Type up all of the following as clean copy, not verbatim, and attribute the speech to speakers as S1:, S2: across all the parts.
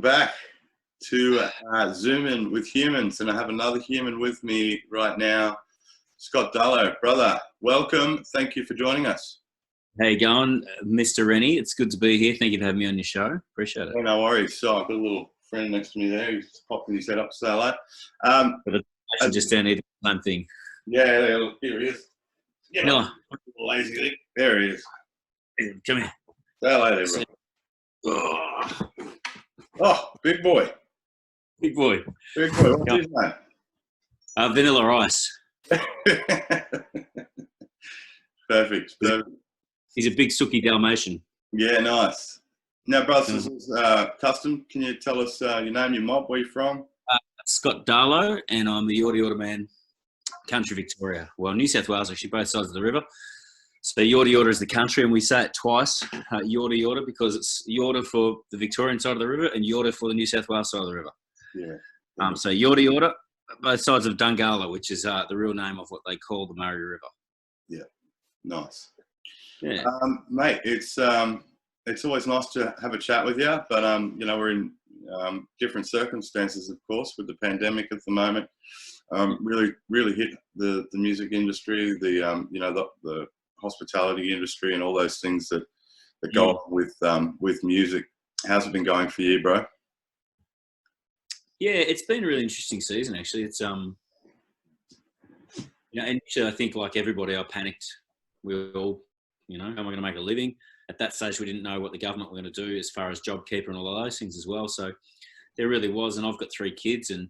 S1: welcome back to Zoomin with humans, and I have another human with me right now, Scott Darlow. Brother, welcome. Thank you for joining us.
S2: How you going, Mr. Rennie? It's good to be here. Thank you for having me on your show. Appreciate it.
S1: Yeah, no worries. So I've got a little friend next to me there who's popping his head up to say hello.
S2: But I should just down here the same thing.
S1: Yeah, here he is. Get
S2: No.
S1: on, lazy thing. There he is.
S2: Come here.
S1: Say hello there, bro. Oh, big boy.
S2: Big boy.
S1: Big boy. What's his name?
S2: Vanilla Ice.
S1: Perfect.
S2: He's a big sooky Dalmatian.
S1: Yeah, nice. Now, brothers, this is custom. Can you tell us your name, your mob, where you're from?
S2: Scott Darlow, and I'm the Yorta Yorta man, country Victoria. Well, New South Wales, actually, both sides of the river. So Yorta Yorta is the country, and we say it twice, Yorta Yorta, because it's Yorta for the Victorian side of the river and Yorta for the New South Wales side of the river.
S1: Yeah.
S2: So Yorta Yorta, both sides of Dungala, which is the real name of what they call the Murray River.
S1: Yeah, nice.
S2: Yeah,
S1: mate, it's always nice to have a chat with you, but you know, we're in different circumstances, of course, with the pandemic at the moment. Really hit the music industry, the hospitality industry, and all those things that go on with music. How's it been going for you, bro?
S2: yeah, it's been a really interesting season, actually. It's initially, I think, like everybody, I panicked. We all, how am I going to make a living? At that stage, we didn't know what the government were going to do as far as JobKeeper and all of those things as well. So there really was, and I've got 3 kids, and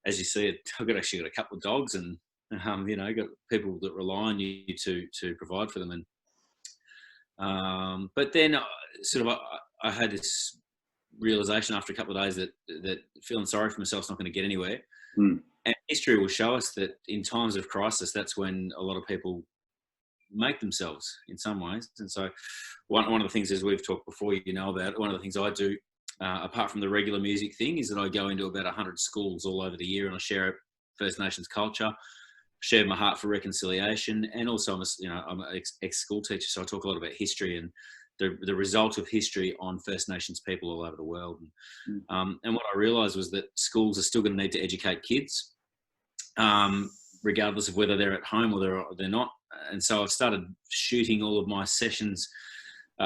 S2: as you see, I've got a couple of dogs, and got people that rely on you to provide for them. And but then I had this realization after a couple of days that feeling sorry for myself is not going to get anywhere. And history will show us that in times of crisis, that's when a lot of people make themselves in some ways. And so one of the things, as we've talked before, about, one of the things I do, apart from the regular music thing, is that I go into about 100 schools all over the year, and I share First Nations culture, share my heart for reconciliation, and also I'm an ex-school teacher, so I talk a lot about history and the result of history on First Nations people all over the world. And what I realised was that schools are still going to need to educate kids, regardless of whether they're at home or they're not. And so I've started shooting all of my sessions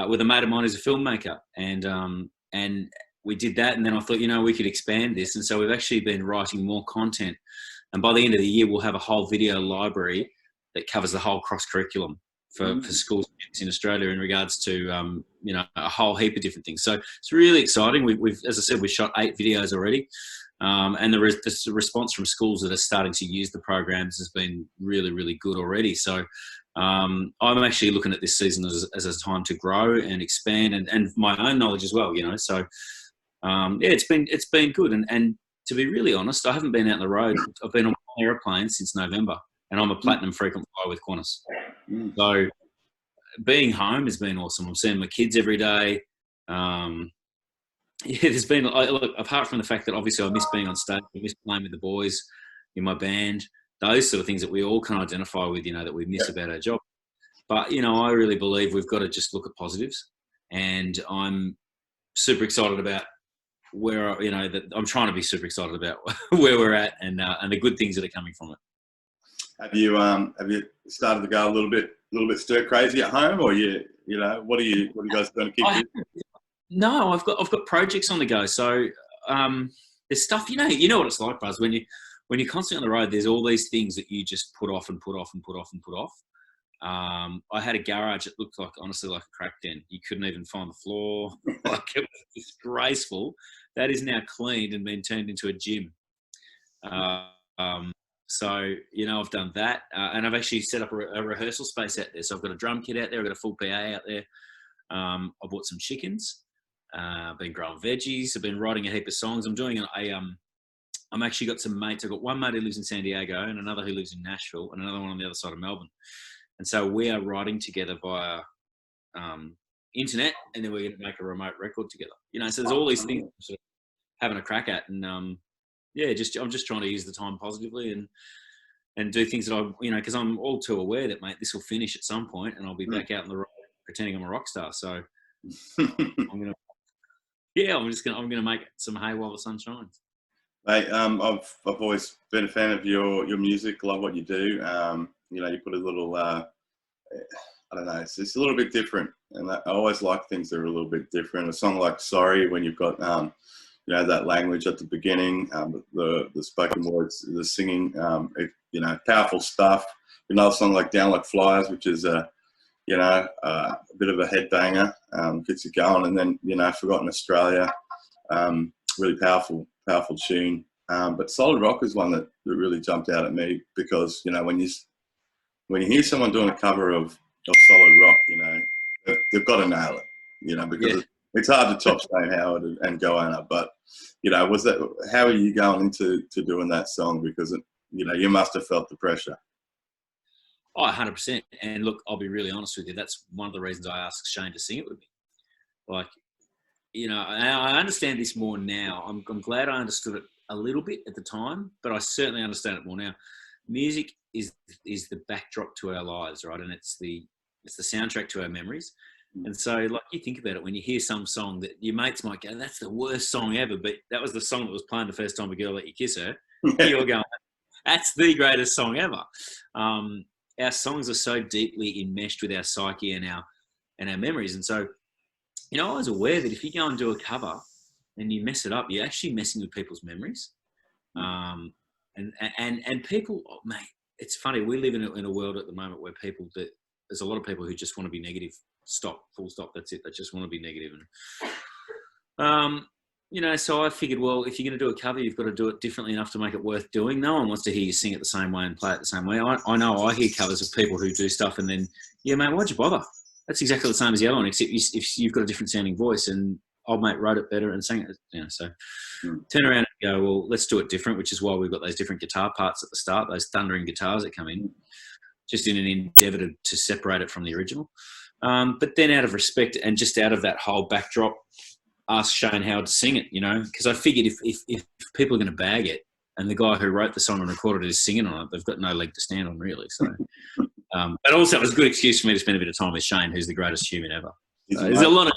S2: with a mate of mine who's a filmmaker, and we did that. And then I thought, we could expand this. And so we've actually been writing more content. And by the end of the year, we'll have a whole video library that covers the whole cross curriculum for schools in Australia in regards to, a whole heap of different things. So it's really exciting. We've, as I said, we've shot 8 videos already. And the response from schools that are starting to use the programs has been really, really good already. So I'm actually looking at this season as a time to grow and expand and my own knowledge as well, So it's been good. And to be really honest, I haven't been out on the road. I've been on an aeroplane since November, and I'm a platinum frequent flyer with Qantas. So being home has been awesome. I'm seeing my kids every day. There's been, look, apart from the fact that obviously I miss being on stage, I miss playing with the boys in my band, those sort of things that we all can identify with, that we miss about our job. But, I really believe we've got to just look at positives, and I'm super excited about that I'm trying to be super excited about where we're at and the good things that are coming from it.
S1: Have you started to go a little bit stir crazy at home, or what are you guys going to keep doing?
S2: No, I've got projects on the go. So there's stuff, you know what it's like, Buzz, when you're constantly on the road, there's all these things that you just put off and put off and put off and put off. I had a garage that looked honestly like a crack den. You couldn't even find the floor. Like, it was disgraceful. That is now cleaned and been turned into a gym. So, I've done that. And I've actually set up a rehearsal space out there. So I've got a drum kit out there. I've got a full PA out there. I bought some chickens. I've been growing veggies. I've been writing a heap of songs. I'm actually got some mates. I've got one mate who lives in San Diego and another who lives in Nashville and another one on the other side of Melbourne. And so we are writing together via internet, and then we're going to make a remote record together. So there's all these things I'm sort of having a crack at, and I'm just trying to use the time positively and do things that because I'm all too aware that, mate, this will finish at some point, and I'll be back out on the road pretending I'm a rock star. So I'm going to Yeah, I'm gonna make some hay while the sun shines.
S1: Mate, I've always been a fan of your music. Love what you do. You know, you put a little I don't know, it's a little bit different, and I always like things that are a little bit different. A song like "Sorry," when you've got you know, that language at the beginning, the spoken words, the singing, you know, powerful stuff. Another song like "Down Like Flies," which is you know, a bit of a headbanger, gets you going, and then, you know, "Forgotten Australia," really powerful tune. But "Solid Rock" is one that really jumped out at me because, you know, when you hear someone doing a cover of "Solid Rock," you know, they've got to nail it, you know, because
S2: Yeah.
S1: it's hard to top Shane Howard and Goanna. But, you know, how are you going into doing that song? Because, you know, you must have felt the pressure.
S2: Oh, 100%. And look, I'll be really honest with you. That's one of the reasons I asked Shane to sing it with me. Like, you know, I understand this more now. I'm glad I understood it a little bit at the time, but I certainly understand it more now. Music is the backdrop to our lives, right? And it's the soundtrack to our memories. And so, like, you think about it, when you hear some song that your mates might go, "That's the worst song ever," but that was the song that was playing the first time a girl let you kiss her. You're going, "That's the greatest song ever." Our songs are so deeply enmeshed with our psyche and our memories. And so, you know, I was aware that if you go and do a cover and you mess it up, you're actually messing with people's memories. And people, oh, mate, it's funny. We live in a world at the moment where there's a lot of people who just want to be negative. Stop, full stop. That's it. They just want to be negative. And, you know, so I figured, well, if you're going to do a cover, you've got to do it differently enough to make it worth doing. No one wants to hear you sing it the same way and play it the same way. I know I hear covers of people who do stuff and then, yeah, mate, why'd you bother? That's exactly the same as the other one, except if you've got a different sounding voice, and old mate wrote it better and sang it. You know, so turn around and go, well, let's do it different, which is why we've got those different guitar parts at the start, those thundering guitars that come in, just in an endeavour to separate it from the original. But then out of respect and just out of that whole backdrop, ask Shane Howard to sing it, you know, because I figured if people are going to bag it and the guy who wrote the song and recorded it is singing on it, they've got no leg to stand on, really. So, but also it was a good excuse for me to spend a bit of time with Shane, who's the greatest human ever. There's a lot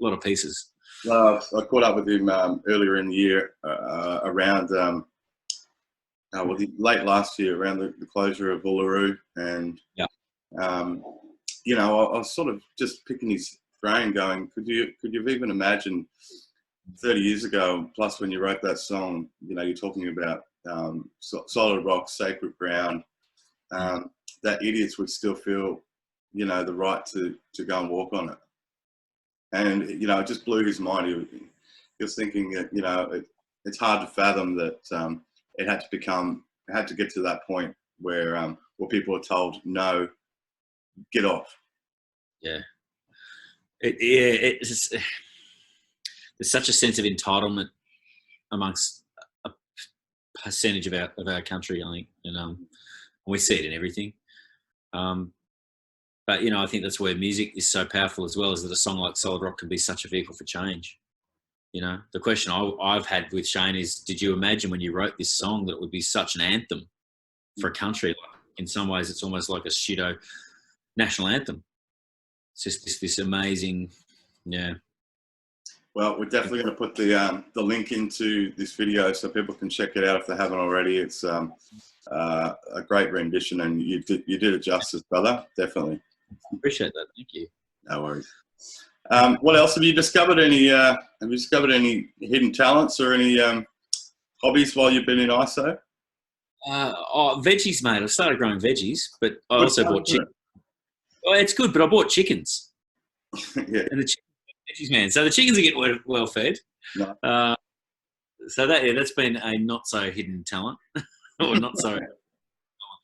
S2: of pieces.
S1: I caught up with him earlier in the year around late last year around the closure of Uluru, and you know, I was sort of just picking his brain, going, could you have even imagined 30 years ago, plus when you wrote that song, you know, you're talking about solid rock, sacred ground, that idiots would still feel, you know, the right to go and walk on it. And, you know, it just blew his mind. He was thinking that, you know, it's hard to fathom that it had to get to that point where people are told, no, get off.
S2: Yeah. There's such a sense of entitlement amongst a percentage of our country, I think, and we see it in everything. But, you know, I think that's where music is so powerful as well, is that a song like Solid Rock can be such a vehicle for change. You know, the question I've had with Shane is, did you imagine when you wrote this song that it would be such an anthem for a country? Like, in some ways, it's almost like a pseudo national anthem. It's just this amazing, yeah.
S1: Well, we're definitely going to put the link into this video so people can check it out if they haven't already. It's a great rendition, and you did it justice, brother. Definitely.
S2: Appreciate that. Thank you.
S1: No worries. What else have you discovered? Have you discovered any hidden talents or any hobbies while you've been in ISO?
S2: Veggies, mate. I started growing veggies, but I also bought chickens. Oh, it's good, but I bought chickens.
S1: Yeah.
S2: And the veggies, man. So the chickens are getting well fed. No. So that's been a not so hidden talent, or not so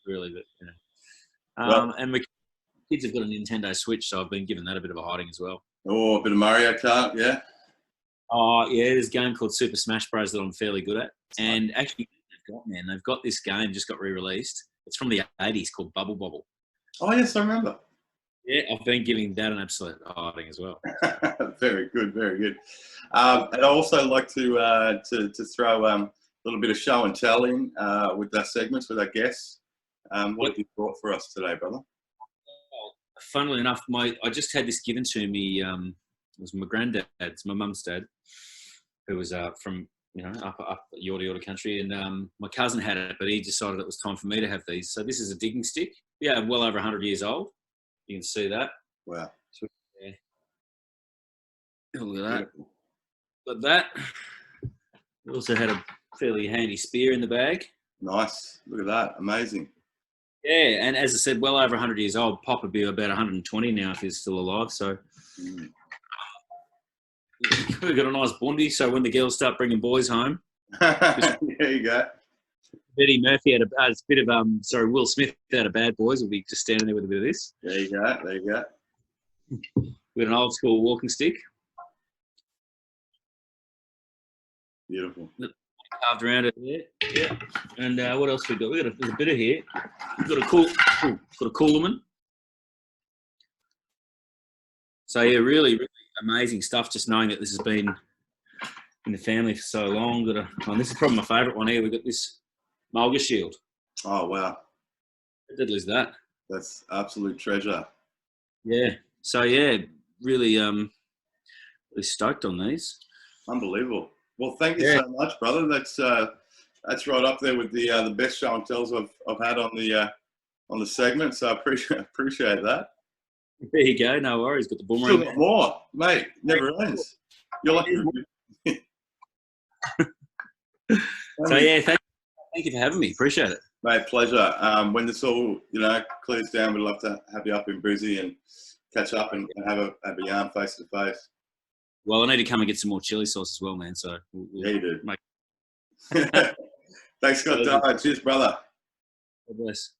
S2: really, but you know. And my kids have got a Nintendo Switch, so I've been giving that a bit of a hiding as well.
S1: Oh, a bit of Mario Kart, yeah.
S2: Oh yeah, there's a game called Super Smash Bros that I'm fairly good at, and actually they've got this game just got re-released. It's from the 80s called Bubble Bobble.
S1: Oh yes, I remember.
S2: Yeah, I've been giving that an absolute hiding as well.
S1: Very good, very good. And I also like to throw a little bit of show and tell in with our segments, with our guests. What have you brought for us today, brother?
S2: Funnily enough, I just had this given to me It was my granddad's, my mum's dad, who was from up Yorta country, and my cousin had it, but he decided it was time for me to have these. So this is a digging stick. Yeah, well over 100 years old. You can see that.
S1: Wow.
S2: So, yeah. Look at that. Got that. We also had a fairly handy spear in the bag.
S1: Nice. Look at that. Amazing.
S2: Yeah, and as I said, well over 100 years old. Pop would be about 120 now if he's still alive. So we've got a nice bondi. So when the girls start bringing boys home,
S1: there you go.
S2: Eddie Murphy had a bit of Will Smith had a Bad Boys. We'll be just standing there with a bit of this.
S1: There you go. There you go.
S2: We got an old school walking stick.
S1: Beautiful.
S2: Carved around it there. Yeah. And what else we got? There's a bit of here. We've got a coolerman. So yeah, really, really amazing stuff. Just knowing that this has been in the family for so long. This is probably my favourite one here. We've got this Mulga shield.
S1: Oh wow.
S2: How deadly is that?
S1: That's absolute treasure.
S2: Yeah. So yeah, really, really stoked on these.
S1: Unbelievable. Well, thank you so much, brother. That's right up there with the best show and tells I've had on the segment. So I appreciate that.
S2: There you go. No worries. Got the boomerang.
S1: Still got more, mate. Never ends. You're like.
S2: So yeah, thank you for having me. Appreciate it.
S1: Mate, pleasure. When this all clears down, we'd love to have you up in Brizzy and catch up and have a yarn face to face.
S2: Well, I need to come and get some more chili sauce as well, man. So
S1: yeah, you do. Thanks, Scott Darlow. Cheers, brother.
S2: God bless.